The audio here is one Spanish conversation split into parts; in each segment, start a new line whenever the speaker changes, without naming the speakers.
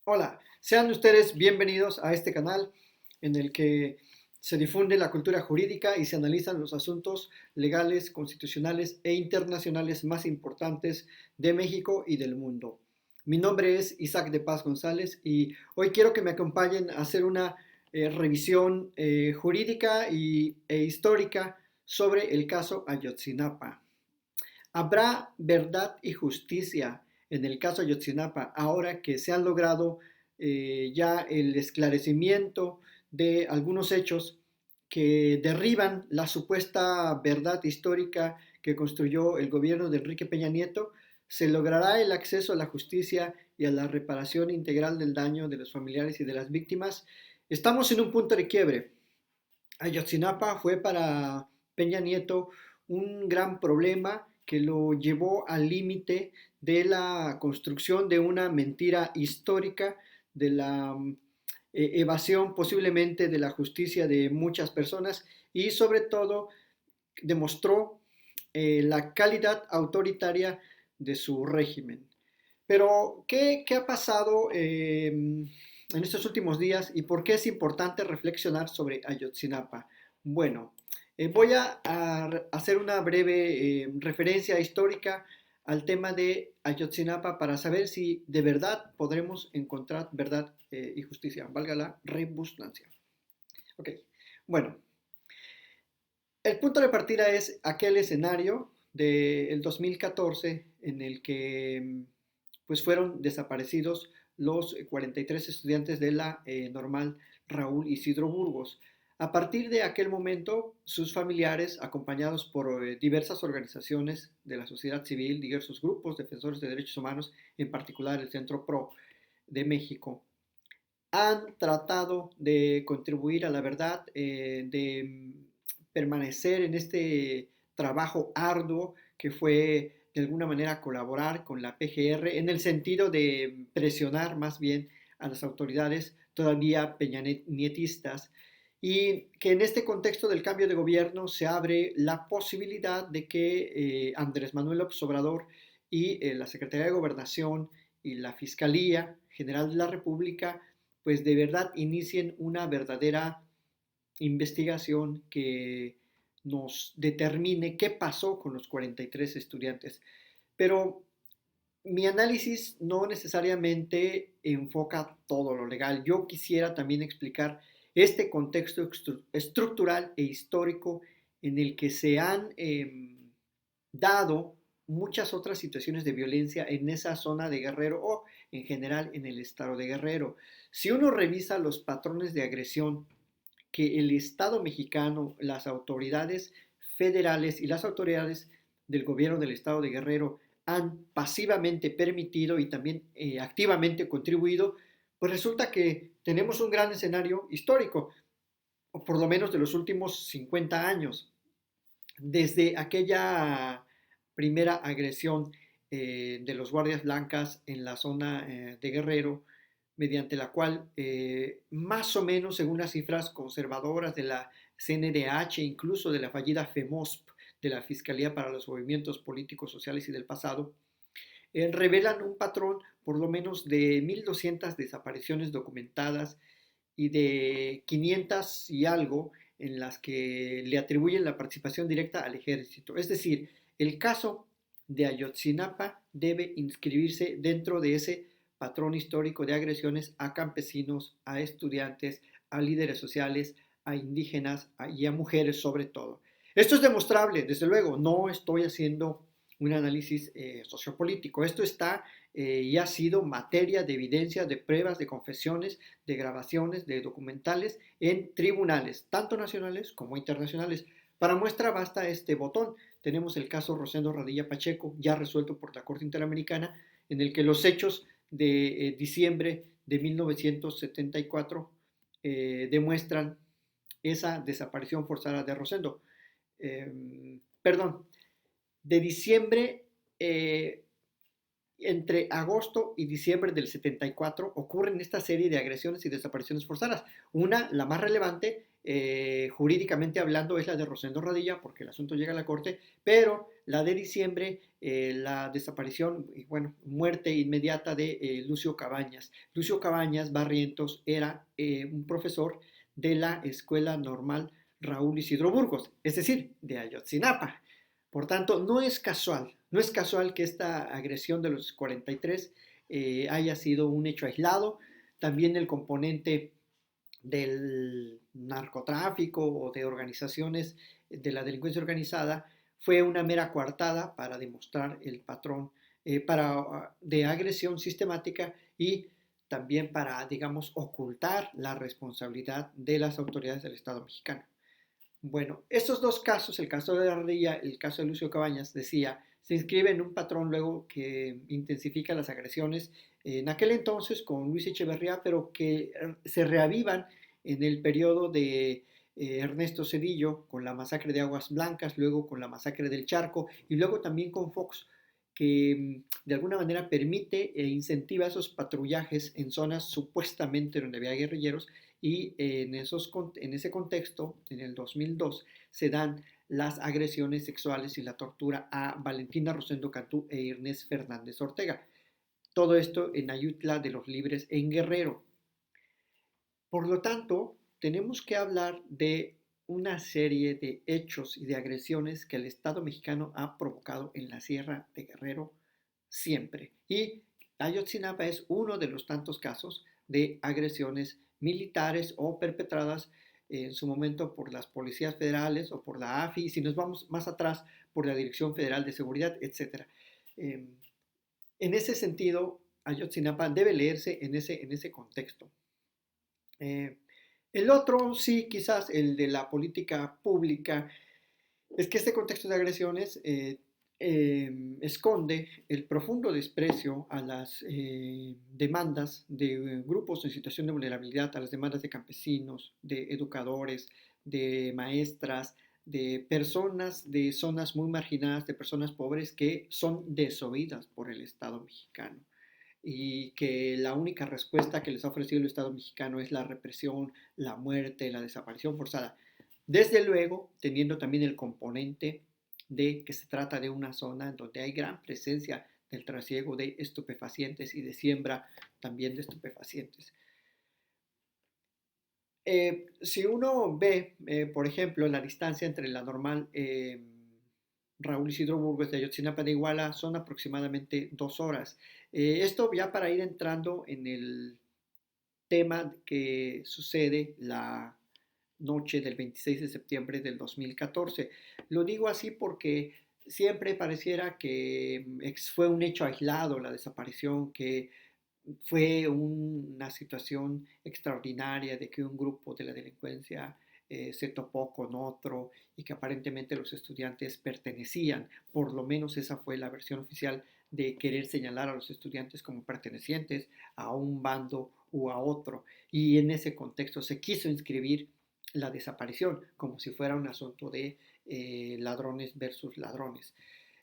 Hola, sean ustedes bienvenidos a este canal en el que se difunde la cultura jurídica y se analizan los asuntos legales, constitucionales e internacionales más importantes de México y del mundo. Mi nombre es Isaac de Paz González y hoy quiero que me acompañen a hacer una revisión jurídica e histórica sobre el caso Ayotzinapa. ¿Habrá verdad y justicia en el caso Ayotzinapa ahora que se han logrado ya el esclarecimiento de algunos hechos que derriban la supuesta verdad histórica que construyó el gobierno de Enrique Peña Nieto? ¿Se logrará el acceso a la justicia y a la reparación integral del daño de los familiares y de las víctimas? Estamos en un punto de quiebre. Ayotzinapa fue para Peña Nieto un gran problema que lo llevó al límite de la construcción de una mentira histórica, de la evasión posiblemente de la justicia de muchas personas y sobre todo demostró la calidad autoritaria de su régimen. Pero, ¿qué ha pasado en estos últimos días y por qué es importante reflexionar sobre Ayotzinapa? Bueno, voy a hacer una breve referencia histórica al tema de Ayotzinapa para saber si de verdad podremos encontrar verdad y justicia, valga la redundancia. Ok, bueno, el punto de partida es aquel escenario del 2014 en el que pues fueron desaparecidos los 43 estudiantes de la normal Raúl Isidro Burgos. A partir de aquel momento, sus familiares, acompañados por diversas organizaciones de la sociedad civil, diversos grupos defensores de derechos humanos, en particular el Centro PRO de México, han tratado de contribuir a la verdad, de permanecer en este trabajo arduo que fue de alguna manera colaborar con la PGR en el sentido de presionar más bien a las autoridades todavía peñanietistas y que en este contexto del cambio de gobierno se abre la posibilidad de que Andrés Manuel López Obrador y la Secretaría de Gobernación y la Fiscalía General de la República pues de verdad inicien una verdadera investigación que nos determine qué pasó con los 43 estudiantes. Pero mi análisis no necesariamente enfoca todo lo legal. Yo quisiera también explicar este contexto estructural e histórico en el que se han dado muchas otras situaciones de violencia en esa zona de Guerrero o en general en el estado de Guerrero. Si uno revisa los patrones de agresión que el Estado mexicano, las autoridades federales y las autoridades del gobierno del Estado de Guerrero han pasivamente permitido y también activamente contribuido, pues resulta que tenemos un gran escenario histórico, o por lo menos de los últimos 50 años, desde aquella primera agresión de los guardias blancas en la zona de Guerrero, mediante la cual más o menos, según las cifras conservadoras de la CNDH, incluso de la fallida FEMOSP, de la Fiscalía para los Movimientos Políticos, Sociales y del Pasado, revelan un patrón por lo menos de 1.200 desapariciones documentadas y de 500 y algo en las que le atribuyen la participación directa al ejército. Es decir, el caso de Ayotzinapa debe inscribirse dentro de ese patrón histórico de agresiones a campesinos, a estudiantes, a líderes sociales, a indígenas y a mujeres sobre todo. Esto es demostrable, desde luego, no estoy haciendo un análisis sociopolítico, esto está y ha sido materia de evidencia, de pruebas, de confesiones, de grabaciones, de documentales en tribunales, tanto nacionales como internacionales. Para muestra basta este botón. Tenemos el caso Rosendo Radilla Pacheco, ya resuelto por la Corte Interamericana, en el que los hechos de diciembre de 1974 demuestran esa desaparición forzada de Rosendo. Perdón, de diciembre Entre agosto y diciembre del 74 ocurren esta serie de agresiones y desapariciones forzadas. Una, la más relevante, jurídicamente hablando, es la de Rosendo Radilla, porque el asunto llega a la corte, pero la de diciembre, la desaparición y bueno, muerte inmediata de Lucio Cabañas. Lucio Cabañas Barrientos era un profesor de la Escuela Normal Raúl Isidro Burgos, es decir, de Ayotzinapa. Por tanto, no es casual que esta agresión de los 43 haya sido un hecho aislado. También el componente del narcotráfico o de organizaciones de la delincuencia organizada fue una mera coartada para demostrar el patrón de agresión sistemática y también para, digamos, ocultar la responsabilidad de las autoridades del Estado mexicano. Bueno, estos dos casos, el caso de Ardilla, el caso de Lucio Cabañas, decía, se inscribe en un patrón luego que intensifica las agresiones en aquel entonces con Luis Echeverría, pero que se reavivan en el periodo de Ernesto Zedillo con la masacre de Aguas Blancas, luego con la masacre del Charco y luego también con Fox, que de alguna manera permite e incentiva esos patrullajes en zonas supuestamente donde había guerrilleros y en ese contexto, en el 2002, se dan las agresiones sexuales y la tortura a Valentina Rosendo Cantú e Ernest Fernández Ortega. Todo esto en Ayutla de los Libres, en Guerrero. Por lo tanto, tenemos que hablar de una serie de hechos y de agresiones que el Estado mexicano ha provocado en la Sierra de Guerrero siempre. Y Ayotzinapa es uno de los tantos casos de agresiones militares o perpetradas en su momento por las policías federales o por la AFI, y si nos vamos más atrás, por la Dirección Federal de Seguridad, etc. En ese sentido, Ayotzinapa debe leerse en ese contexto. El otro, sí, quizás el de la política pública, es que este contexto de agresiones esconde el profundo desprecio a las demandas de grupos en situación de vulnerabilidad, a las demandas de campesinos, de educadores, de maestras, de personas de zonas muy marginadas, de personas pobres que son desoídas por el Estado mexicano y que la única respuesta que les ha ofrecido el Estado mexicano es la represión, la muerte, la desaparición forzada. Desde luego, teniendo también el componente de que se trata de una zona en donde hay gran presencia del trasiego de estupefacientes y de siembra también de estupefacientes. Si uno ve, por ejemplo, la distancia entre la normal Raúl Isidro Burgos de Ayotzinapa de Iguala son aproximadamente 2 horas. Esto ya para ir entrando en el tema que sucede la noche del 26 de septiembre del 2014. Lo digo así porque siempre pareciera que fue un hecho aislado la desaparición, que fue una situación extraordinaria de que un grupo de la delincuencia se topó con otro y que aparentemente los estudiantes pertenecían, por lo menos esa fue la versión oficial de querer señalar a los estudiantes como pertenecientes a un bando u a otro. Y en ese contexto se quiso inscribir la desaparición como si fuera un asunto de ladrones versus ladrones.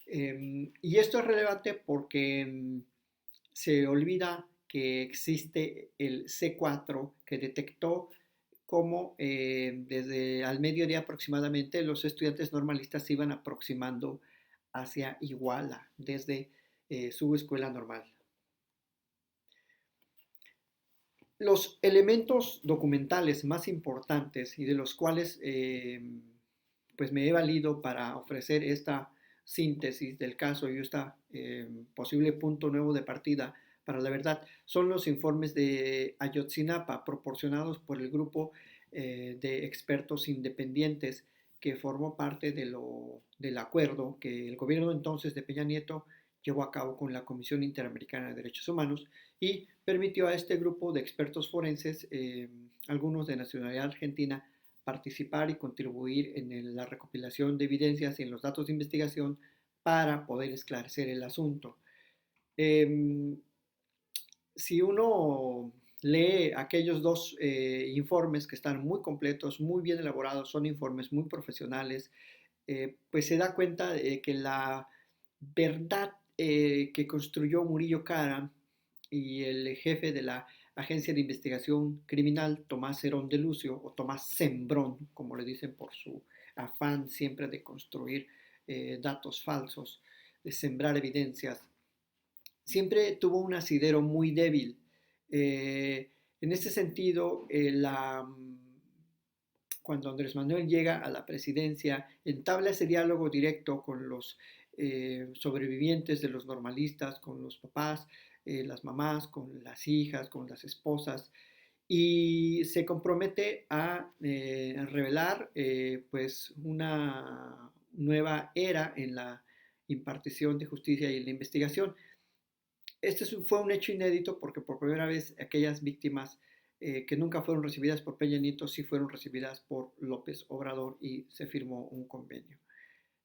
Y esto es relevante porque se olvida que existe el C4 que detectó cómo desde al mediodía aproximadamente los estudiantes normalistas se iban aproximando hacia Iguala desde su escuela normal. Los elementos documentales más importantes y de los cuales pues me he valido para ofrecer esta síntesis del caso y este posible punto nuevo de partida para la verdad son los informes de Ayotzinapa proporcionados por el grupo de expertos independientes que formó parte del acuerdo que el gobierno entonces de Peña Nieto llevó a cabo con la Comisión Interamericana de Derechos Humanos y permitió a este grupo de expertos forenses, algunos de nacionalidad argentina, participar y contribuir en la recopilación de evidencias y en los datos de investigación para poder esclarecer el asunto. Si uno lee aquellos dos informes que están muy completos, muy bien elaborados, son informes muy profesionales, pues se da cuenta de que la verdad que construyó Murillo Karam y el jefe de la Agencia de Investigación Criminal, Tomás Herón de Lucio, o Tomás Sembrón, como le dicen por su afán siempre de construir datos falsos, de sembrar evidencias, siempre tuvo un asidero muy débil. En este sentido, cuando Andrés Manuel llega a la presidencia, entabla ese diálogo directo con los sobrevivientes de los normalistas, con los papás, las mamás, con las hijas, con las esposas, y se compromete a revelar pues una nueva era en la impartición de justicia y en la investigación. Este fue un hecho inédito porque por primera vez aquellas víctimas que nunca fueron recibidas por Peña Nieto sí fueron recibidas por López Obrador y se firmó un convenio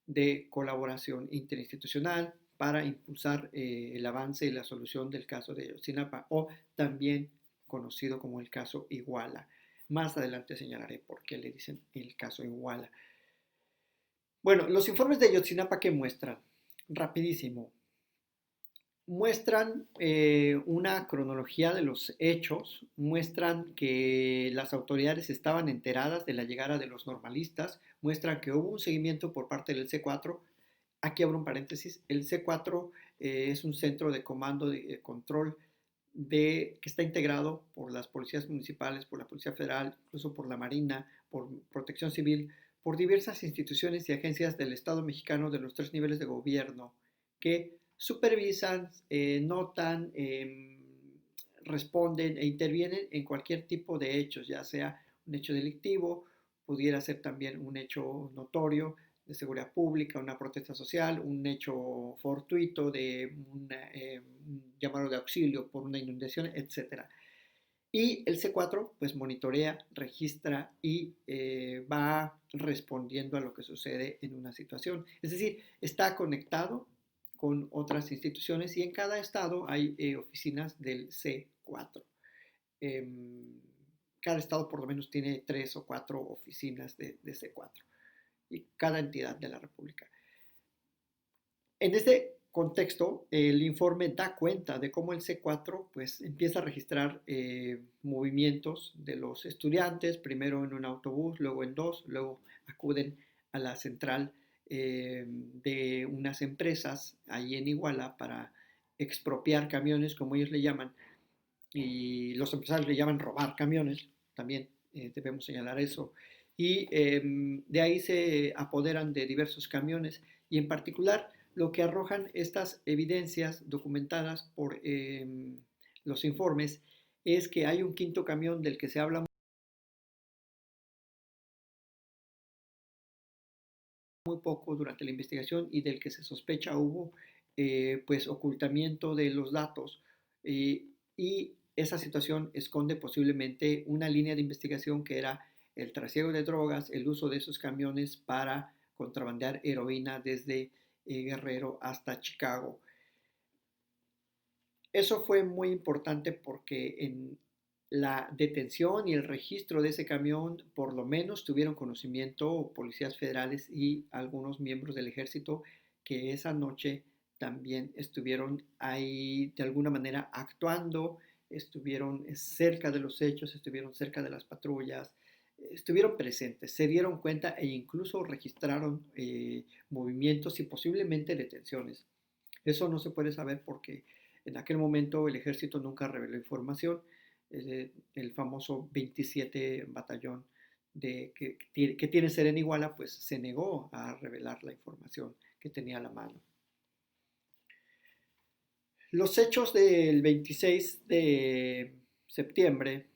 de colaboración interinstitucional para impulsar el avance y la solución del caso de Ayotzinapa, o también conocido como el caso Iguala. Más adelante señalaré por qué le dicen el caso Iguala. Bueno, los informes de Ayotzinapa, ¿qué muestran? Rapidísimo. Muestran una cronología de los hechos, muestran que las autoridades estaban enteradas de la llegada de los normalistas, muestran que hubo un seguimiento por parte del C4. Aquí abro un paréntesis, el C4 es un centro de comando de control que está integrado por las policías municipales, por la Policía Federal, incluso por la Marina, por Protección Civil, por diversas instituciones y agencias del Estado mexicano de los tres niveles de gobierno que supervisan, notan, responden e intervienen en cualquier tipo de hechos, ya sea un hecho delictivo, pudiera ser también un hecho notorio de seguridad pública, una protesta social, un hecho fortuito de un llamado de auxilio por una inundación, etc. Y el C4 pues monitorea, registra y va respondiendo a lo que sucede en una situación. Es decir, está conectado con otras instituciones y en cada estado hay oficinas del C4. Cada estado por lo menos tiene 3 o 4 oficinas de C4 y cada entidad de la República. En este contexto, el informe da cuenta de cómo el C4 pues, empieza a registrar movimientos de los estudiantes, primero en un autobús, luego en dos, luego acuden a la central de unas empresas ahí en Iguala para expropiar camiones, como ellos le llaman, y los empresarios le llaman robar camiones, también debemos señalar eso, y de ahí se apoderan de diversos camiones y en particular lo que arrojan estas evidencias documentadas por los informes es que hay un quinto camión del que se habla muy poco durante la investigación y del que se sospecha hubo pues ocultamiento de los datos y esa situación esconde posiblemente una línea de investigación que era el trasiego de drogas, el uso de esos camiones para contrabandear heroína desde Guerrero hasta Chicago. Eso fue muy importante porque en la detención y el registro de ese camión, por lo menos tuvieron conocimiento policías federales y algunos miembros del ejército que esa noche también estuvieron ahí de alguna manera actuando, estuvieron cerca de los hechos, estuvieron cerca de las patrullas, estuvieron presentes, se dieron cuenta e incluso registraron movimientos y posiblemente detenciones. Eso no se puede saber porque en aquel momento el ejército nunca reveló información. El famoso 27 batallón que tiene Serena Iguala, pues se negó a revelar la información que tenía a la mano. Los hechos del 26 de septiembre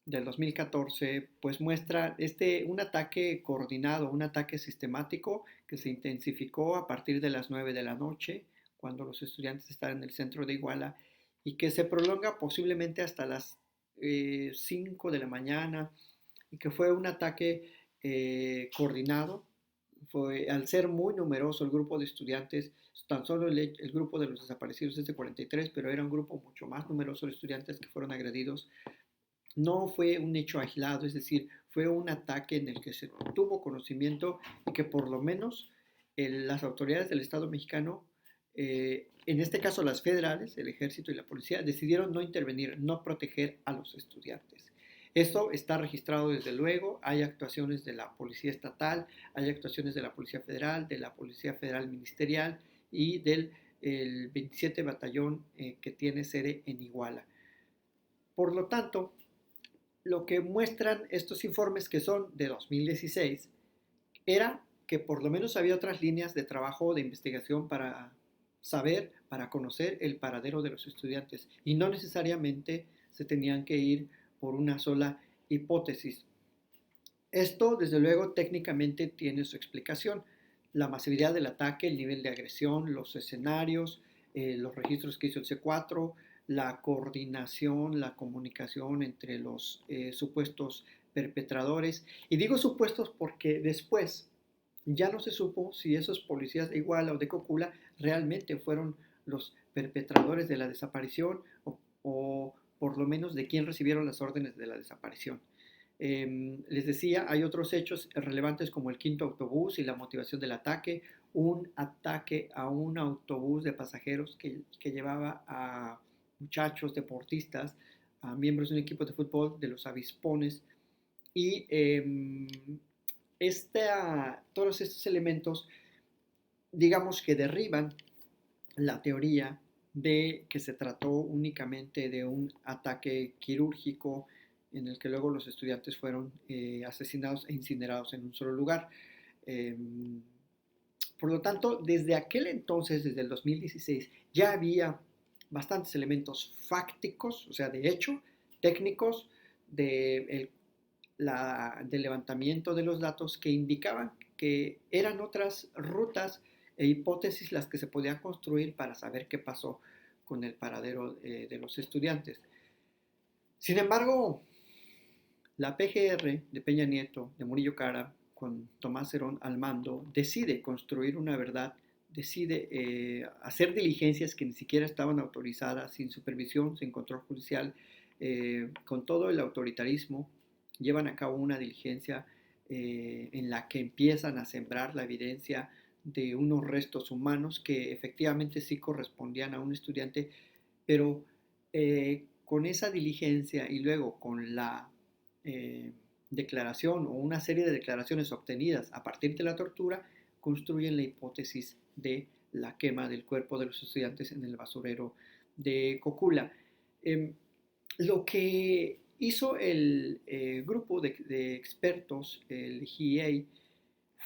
del 2014 pues muestra un ataque coordinado, un ataque sistemático que se intensificó a partir de las 9 de la noche, cuando los estudiantes estaban en el centro de Iguala, y que se prolonga posiblemente hasta las 5 de la mañana, y que fue un ataque coordinado. Al ser muy numeroso el grupo de estudiantes, tan solo el grupo de los desaparecidos es de 43, pero era un grupo mucho más numeroso de estudiantes que fueron agredidos. No fue un hecho aislado, es decir, fue un ataque en el que se tuvo conocimiento y que por lo menos las autoridades del Estado mexicano En este caso, las federales, el ejército y la policía, decidieron no intervenir, no proteger a los estudiantes. Esto está registrado desde luego, hay actuaciones de la Policía Estatal, hay actuaciones de la Policía Federal, de la Policía Federal Ministerial y del el 27 Batallón que tiene sede en Iguala. Por lo tanto, lo que muestran estos informes, que son de 2016, era que por lo menos había otras líneas de trabajo de investigación para saber, para conocer el paradero de los estudiantes y no necesariamente se tenían que ir por una sola hipótesis. Esto, desde luego, técnicamente tiene su explicación. La masividad del ataque, el nivel de agresión, los escenarios, los registros que hizo el C4, la coordinación, la comunicación entre los supuestos perpetradores. Y digo supuestos porque después ya no se supo si esos policías de Iguala o de Cocula realmente fueron los perpetradores de la desaparición o por lo menos de quién recibieron las órdenes de la desaparición. Les decía, hay otros hechos relevantes como el quinto autobús y la motivación del ataque, un ataque a un autobús de pasajeros que llevaba a muchachos deportistas, a miembros de un equipo de fútbol de los Avispones, y todos estos elementos, digamos que derriban la teoría de que se trató únicamente de un ataque quirúrgico en el que luego los estudiantes fueron asesinados e incinerados en un solo lugar. Eh, por lo tanto, desde aquel entonces, desde el 2016, ya había bastantes elementos fácticos, o sea, de hecho, técnicos, del levantamiento de los datos que indicaban que eran otras rutas e hipótesis las que se podían construir para saber qué pasó con el paradero de los estudiantes. Sin embargo, la PGR de Peña Nieto, de Murillo Cara, con Tomás Herón al mando, decide construir una verdad, decide hacer diligencias que ni siquiera estaban autorizadas, sin supervisión, sin control judicial, con todo el autoritarismo, llevan a cabo una diligencia en la que empiezan a sembrar la evidencia de unos restos humanos que efectivamente sí correspondían a un estudiante, pero con esa diligencia y luego con la declaración o una serie de declaraciones obtenidas a partir de la tortura, construyen la hipótesis de la quema del cuerpo de los estudiantes en el basurero de Cocula. Lo que hizo el grupo de expertos, el GIEI,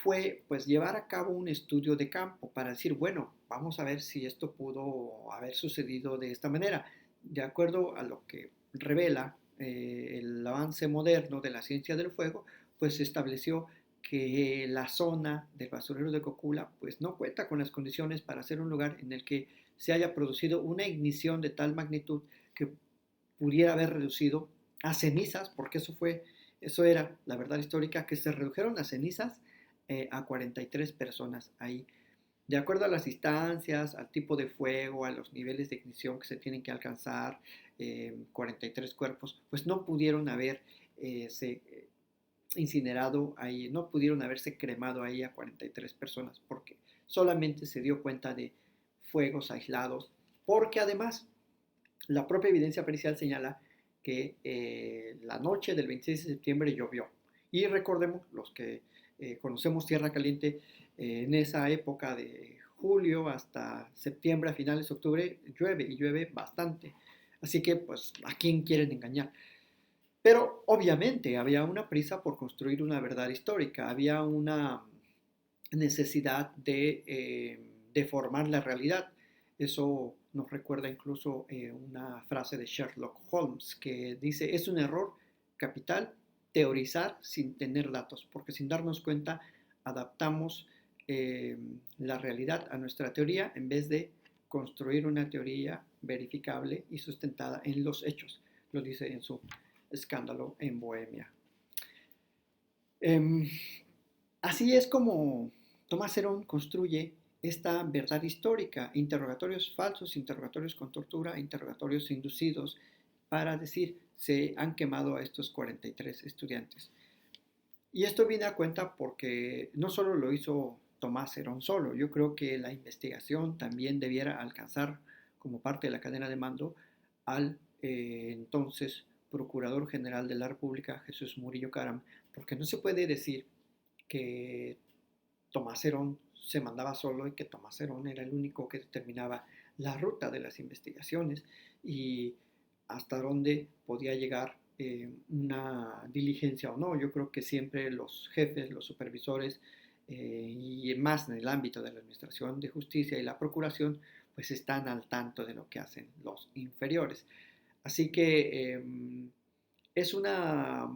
fue pues llevar a cabo un estudio de campo para decir, bueno, vamos a ver si esto pudo haber sucedido de esta manera. De acuerdo a lo que revela el avance moderno de la ciencia del fuego, pues se estableció que la zona del basurero de Cocula pues no cuenta con las condiciones para ser un lugar en el que se haya producido una ignición de tal magnitud que pudiera haber reducido a cenizas, porque eso era la verdad histórica, que se redujeron a cenizas a 43 personas ahí. De acuerdo a las distancias, al tipo de fuego, a los niveles de ignición que se tienen que alcanzar, 43 cuerpos, pues no pudieron haber incinerado ahí, no pudieron haberse cremado ahí a 43 personas, porque solamente se dio cuenta de fuegos aislados, porque además la propia evidencia pericial señala que la noche del 26 de septiembre llovió. Y recordemos, los que conocemos Tierra Caliente, en esa época de julio hasta septiembre, a finales de octubre, llueve y llueve bastante. Así que, pues, ¿a quién quieren engañar? Pero obviamente había una prisa por construir una verdad histórica, había una necesidad de deformar la realidad. Eso nos recuerda incluso una frase de Sherlock Holmes que dice, es un error capital teorizar sin tener datos, porque sin darnos cuenta adaptamos la realidad a nuestra teoría en vez de construir una teoría verificable y sustentada en los hechos. Lo dice en su Escándalo en Bohemia. Así es como Tomás Herón construye esta verdad histórica, interrogatorios falsos, interrogatorios con tortura, interrogatorios inducidos, para decir, se han quemado a estos 43 estudiantes. Y esto viene a cuenta porque no solo lo hizo Tomás Herón solo. Yo creo que la investigación también debiera alcanzar como parte de la cadena de mando al entonces Procurador General de la República, Jesús Murillo Caram, porque no se puede decir que Tomás Herón se mandaba solo y que Tomás Herón era el único que determinaba la ruta de las investigaciones y hasta dónde podía llegar una diligencia o no. Yo creo que siempre los jefes, los supervisores y más en el ámbito de la administración de justicia y la procuración, pues están al tanto de lo que hacen los inferiores. Así que es una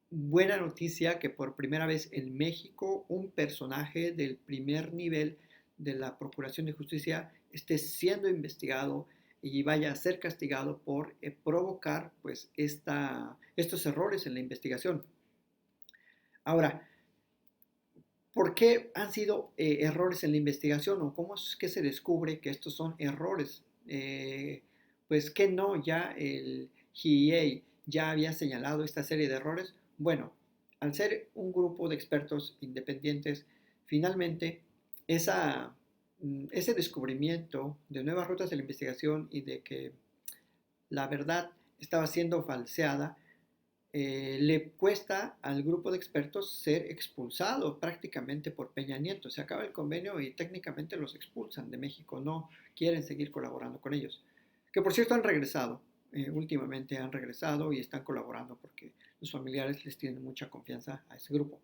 buena noticia que por primera vez en México un personaje del primer nivel de la Procuración de Justicia esté siendo investigado y vaya a ser castigado por provocar pues estos errores en la investigación. Ahora, ¿por qué han sido errores en la investigación o cómo es que se descubre que estos son errores? Pues que no, ya el GIEI ya había señalado esta serie de errores. Bueno, al ser un grupo de expertos independientes, finalmente ese descubrimiento de nuevas rutas de la investigación y de que la verdad estaba siendo falseada, le cuesta al grupo de expertos ser expulsado prácticamente por Peña Nieto. Se acaba el convenio y técnicamente los expulsan de México, no quieren seguir colaborando con ellos. Que por cierto han regresado, últimamente han regresado y están colaborando porque los familiares les tienen mucha confianza a ese grupo.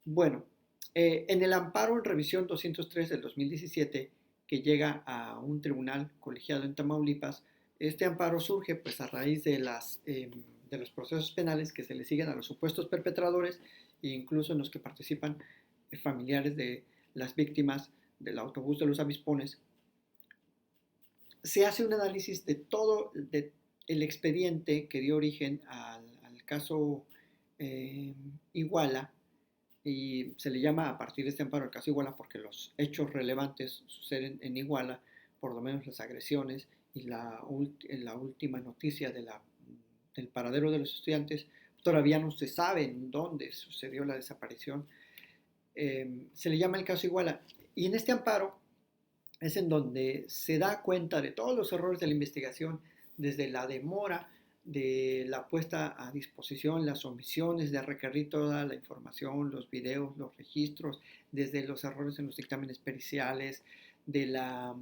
Bueno, en el amparo en revisión 203 del 2017, que llega a un tribunal colegiado en Tamaulipas, este amparo surge pues a raíz de los procesos penales que se le siguen a los supuestos perpetradores e incluso en los que participan familiares de las víctimas del autobús de los avispones. Se hace un análisis de todo el expediente que dio origen al caso Iguala, y se le llama a partir de este amparo el caso Iguala porque los hechos relevantes suceden en Iguala, por lo menos las agresiones y la última noticia del paradero de los estudiantes. Todavía no se sabe en dónde sucedió la desaparición. Se le llama el caso Iguala. Y en este amparo es en donde se da cuenta de todos los errores de la investigación, desde la demora de la puesta a disposición, las omisiones de requerir toda la información, los videos, los registros, desde los errores en los dictámenes periciales, de la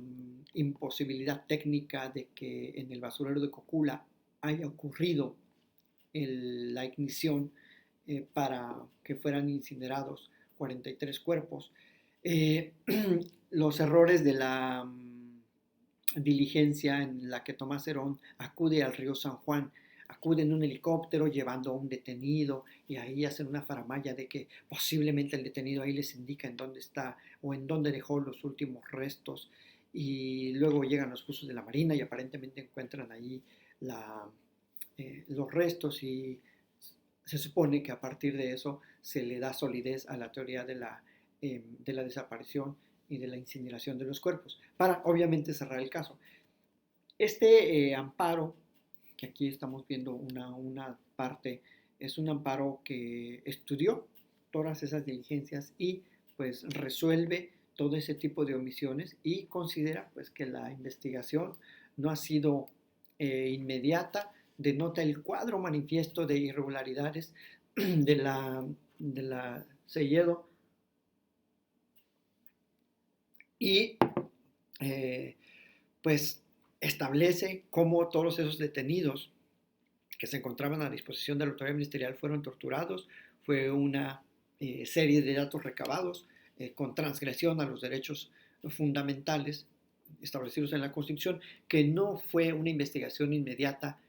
imposibilidad técnica de que en el basurero de Cocula haya ocurrido la ignición para que fueran incinerados 43 cuerpos. Los errores de la diligencia en la que Tomás Herón acude al río San Juan, acude en un helicóptero llevando a un detenido y ahí hacen una faramalla de que posiblemente el detenido ahí les indica en dónde está o en dónde dejó los últimos restos, y luego llegan los buzos de la Marina y aparentemente encuentran ahí los restos y se supone que a partir de eso se le da solidez a la teoría de la desaparición y de la incineración de los cuerpos, para obviamente cerrar el caso. Este amparo, que aquí estamos viendo una parte, es un amparo que estudió todas esas diligencias y pues resuelve todo ese tipo de omisiones y considera pues que la investigación no ha sido inmediata, denota el cuadro manifiesto de irregularidades de la Selledo y pues establece cómo todos esos detenidos que se encontraban a disposición de la autoridad ministerial fueron torturados. Fue una serie de datos recabados con transgresión a los derechos fundamentales establecidos en la Constitución, que no fue una investigación inmediata,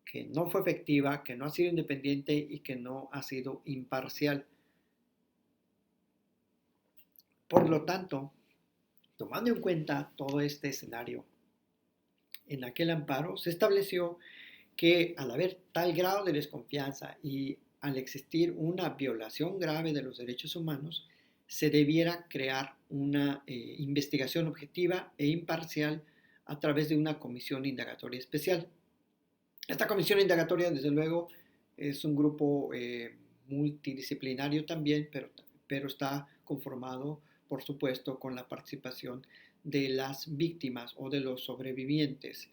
que no fue efectiva, que no ha sido independiente y que no ha sido imparcial. Por lo tanto, tomando en cuenta todo este escenario, en aquel amparo se estableció que al haber tal grado de desconfianza y al existir una violación grave de los derechos humanos, se debiera crear una investigación objetiva e imparcial a través de una comisión indagatoria especial. Esta comisión indagatoria, desde luego, es un grupo multidisciplinario también, pero está conformado, por supuesto, con la participación de las víctimas o de los sobrevivientes.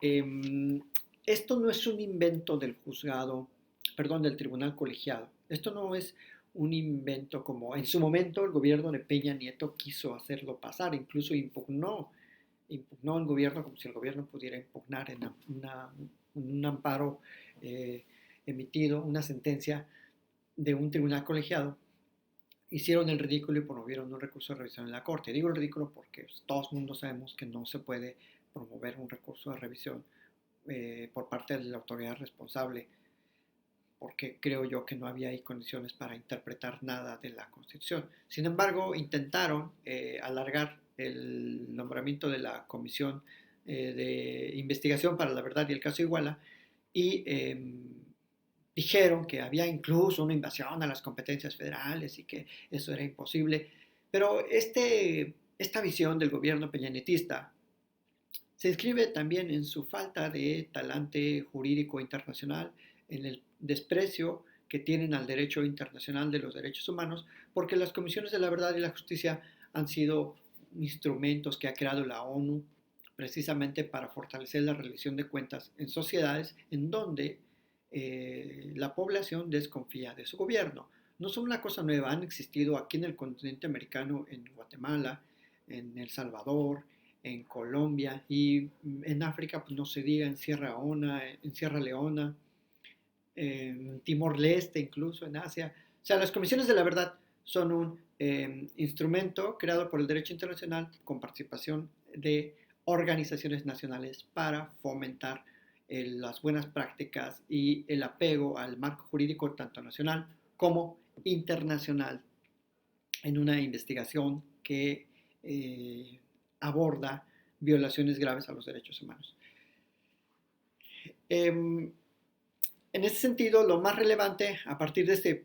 Eh, Esto no es un invento del juzgado, perdón, del tribunal colegiado. Esto no es un invento como en su momento el gobierno de Peña Nieto quiso hacerlo pasar, incluso impugnó el gobierno como si el gobierno pudiera impugnar en un amparo eh, emitido, una sentencia de un tribunal colegiado. Hicieron el ridículo y promovieron un recurso de revisión en la Corte. Digo el ridículo porque pues, todos el mundo sabemos que no se puede promover un recurso de revisión por parte de la autoridad responsable, porque creo yo que no había ahí condiciones para interpretar nada de la Constitución. Sin embargo, intentaron alargar el nombramiento de la Comisión de Investigación para la Verdad y el caso Iguala y dijeron que había incluso una invasión a las competencias federales y que eso era imposible. Pero esta visión del gobierno peñanetista se inscribe también en su falta de talante jurídico internacional, en el desprecio que tienen al derecho internacional de los derechos humanos, porque las comisiones de la verdad y la justicia han sido instrumentos que ha creado la ONU precisamente para fortalecer la rendición de cuentas en sociedades en donde la población desconfía de su gobierno. No son una cosa nueva, han existido aquí en el continente americano, en Guatemala, en El Salvador, en Colombia y en África, pues no se diga, en Sierra Leona, en Timor-Leste, incluso en Asia. O sea, las comisiones de la verdad son un instrumento creado por el derecho internacional con participación de organizaciones nacionales para fomentar las buenas prácticas y el apego al marco jurídico tanto nacional como internacional en una investigación que aborda violaciones graves a los derechos humanos. En ese sentido, lo más relevante a partir de este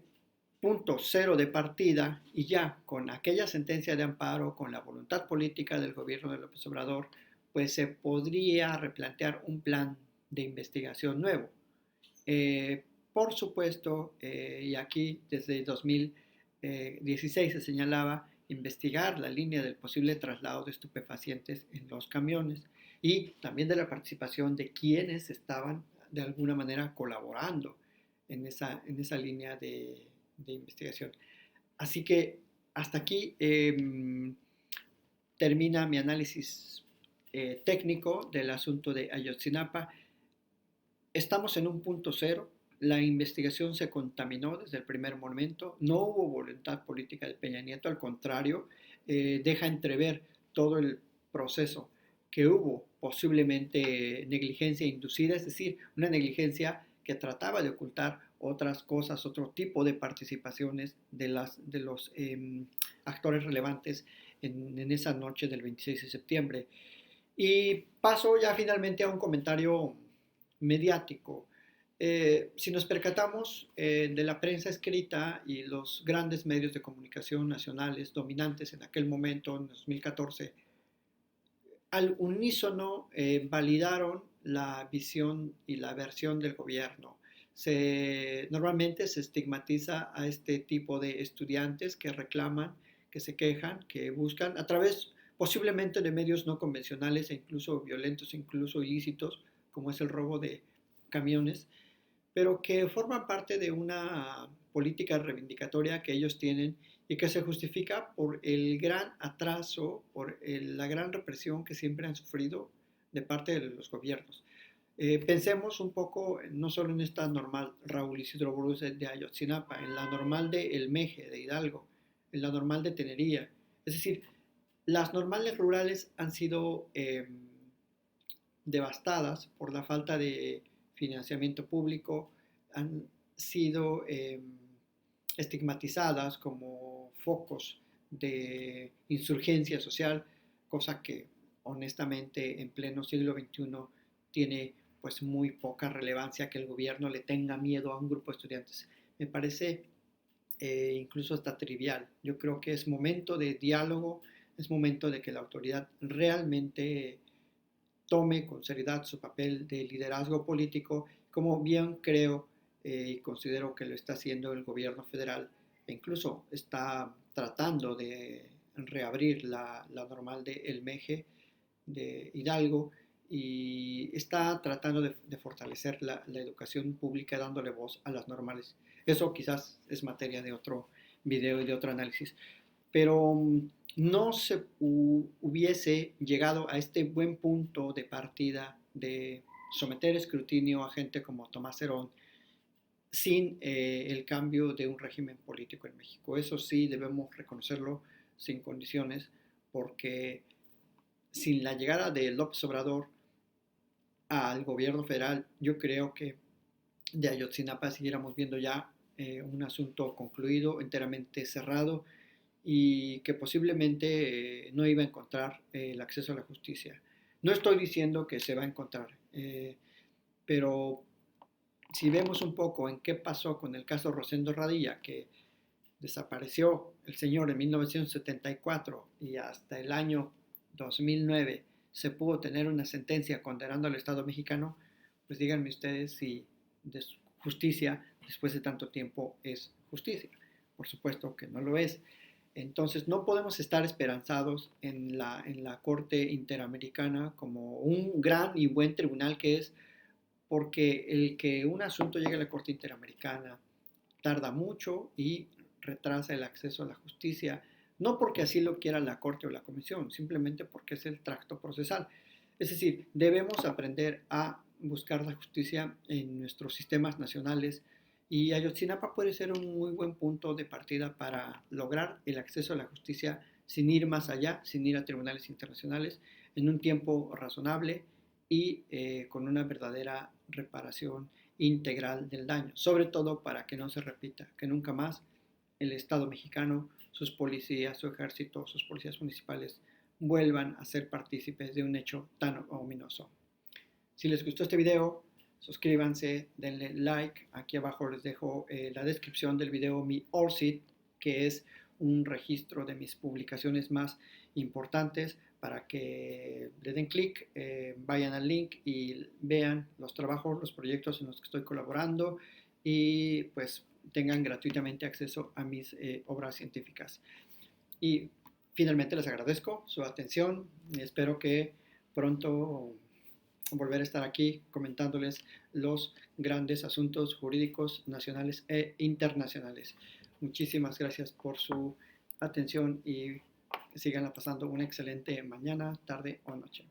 punto cero de partida y ya con aquella sentencia de amparo, con la voluntad política del gobierno de López Obrador, pues se podría replantear un plan de investigación nuevo. Por supuesto, y aquí desde 2016 se señalaba investigar la línea del posible traslado de estupefacientes en los camiones y también de la participación de quienes estaban de alguna manera colaborando en esa línea de investigación. Así que hasta aquí termina mi análisis técnico del asunto de Ayotzinapa. Estamos en un punto cero. La investigación se contaminó desde el primer momento. No hubo voluntad política de Peña Nieto, al contrario, deja entrever todo el proceso que hubo posiblemente negligencia inducida, es decir, una negligencia que trataba de ocultar otras cosas, otro tipo de participaciones de los actores relevantes en esa noche del 26 de septiembre. Y paso ya finalmente a un comentario mediático. Si nos percatamos de la prensa escrita y los grandes medios de comunicación nacionales dominantes en aquel momento, en 2014, al unísono validaron la visión y la versión del gobierno. Normalmente se estigmatiza a este tipo de estudiantes que reclaman, que se quejan, que buscan a través posiblemente de medios no convencionales e incluso violentos, incluso ilícitos, como es el robo de camiones, pero que forman parte de una política reivindicatoria que ellos tienen y que se justifica por el gran atraso, por la gran represión que siempre han sufrido de parte de los gobiernos. Pensemos un poco no solo en esta normal Raúl Isidro Bruce de Ayotzinapa, en la normal de El Meje, de Hidalgo, en la normal de Tenería. Es decir, las normales rurales han sido devastadas por la falta de financiamiento público, han sido estigmatizadas como focos de insurgencia social, cosa que honestamente en pleno siglo XXI tiene pues muy poca relevancia que el gobierno le tenga miedo a un grupo de estudiantes. Me parece incluso hasta trivial. Yo creo que es momento de diálogo, es momento de que la autoridad realmente tome con seriedad su papel de liderazgo político, como bien creo y considero que lo está haciendo el gobierno federal e incluso está tratando de reabrir la normal de El Meje de Hidalgo y está tratando de fortalecer la educación pública dándole voz a las normales. Eso quizás es materia de otro video y de otro análisis, pero no se hubiese llegado a este buen punto de partida de someter escrutinio a gente como Tomás Herón sin el cambio de un régimen político en México. Eso sí debemos reconocerlo sin condiciones, porque sin la llegada de López Obrador al gobierno federal, yo creo que de Ayotzinapa siguiéramos viendo ya un asunto concluido, enteramente cerrado, y que posiblemente no iba a encontrar el acceso a la justicia. No estoy diciendo que se va a encontrar, pero si vemos un poco en qué pasó con el caso Rosendo Radilla, que desapareció el señor en 1974 y hasta el año 2009 se pudo tener una sentencia condenando al Estado mexicano, pues díganme ustedes si justicia después de tanto tiempo es justicia. Por supuesto que no lo es. Entonces no podemos estar esperanzados en la Corte Interamericana como un gran y buen tribunal que es, porque el que un asunto llegue a la Corte Interamericana tarda mucho y retrasa el acceso a la justicia, no porque así lo quiera la Corte o la Comisión, simplemente porque es el tracto procesal. Es decir, debemos aprender a buscar la justicia en nuestros sistemas nacionales y Ayotzinapa puede ser un muy buen punto de partida para lograr el acceso a la justicia sin ir más allá, sin ir a tribunales internacionales, en un tiempo razonable y con una verdadera reparación integral del daño, sobre todo para que no se repita, que nunca más el Estado mexicano, sus policías, su ejército, sus policías municipales vuelvan a ser partícipes de un hecho tan ominoso. Si les gustó este video, suscríbanse, denle like. Aquí abajo les dejo la descripción del video mi ORCID, que es un registro de mis publicaciones más importantes para que le den clic, vayan al link y vean los trabajos, los proyectos en los que estoy colaborando y pues tengan gratuitamente acceso a mis obras científicas. Y finalmente les agradezco su atención y espero que pronto volver a estar aquí comentándoles los grandes asuntos jurídicos nacionales e internacionales. Muchísimas gracias por su atención y sigan pasando una excelente mañana, tarde o noche.